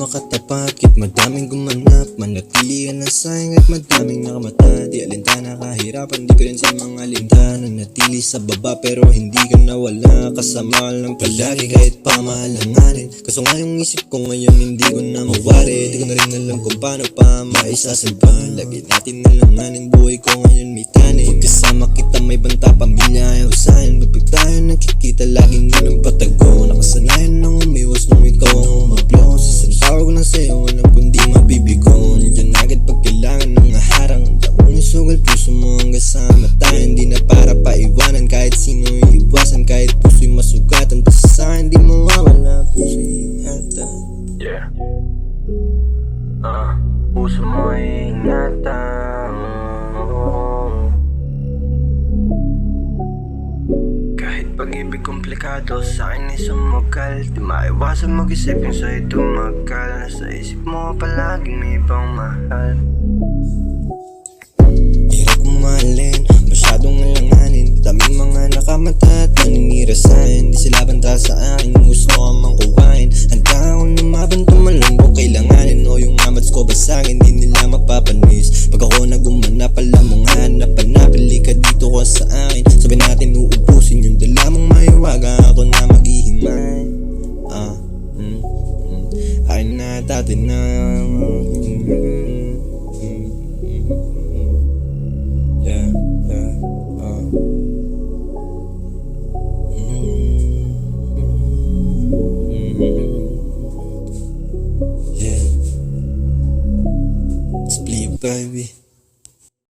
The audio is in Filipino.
makatapat kahit madaming gumanap. Manatili ka ng sayang at madaming nakamata. Di alintana kahirapan, di ko rin sa mga alintana. Natili sa baba pero hindi ka nawala. Kasama ka lang palagi kahit pamahalanganin. Kaso nga yung isip ko ngayon hindi ko na mawari. Di ko na rin alam kung paano pa maisasalba. Lagi natin nalanganin, buhay ko ngayon may tanin. Pagkasama kita may banta, pamilya ay usahin. Kapag tayo nakikita laging yun ang patago. Nakasanayan nang umiwas nung ikaw ang umablo. Isang tawag lang sa'yo, alam kundi mabibigo. Nandiyan agad pag kailangan ng harang. Damong isugal puso mo hanggang sa mata. Hindi na para paiwanan kahit sino iiwasan. Kahit puso'y masugatan, basta sa'kin di mawawala. Puso'y ingatan. Yeah. Puso mo'y ingatan. Kahit pag-ibig komplikado sa'kin ay sumugal. Di maiwasan mag-isip yung sa'yo tumagal. Nasa isip mo palaging may ibang mahal. Hirap kumalin, masyadong alanganin. Daming mga nakamata at naninira sa'kin. Di sila banta sa akin, gusto ko mang kuwain. Handa akong lumaban, tumalong kung kailanganin. O yung amats ko ba sa'kin, di nila mapapanis. Pag ako nagumanap, alam mong hanap. Panapili ka dito ko sa akin. Sabi natin uubusin yung dala mong mahiwaga. Ako na maghihimay. Ay na dati na. Yeah. Split baby.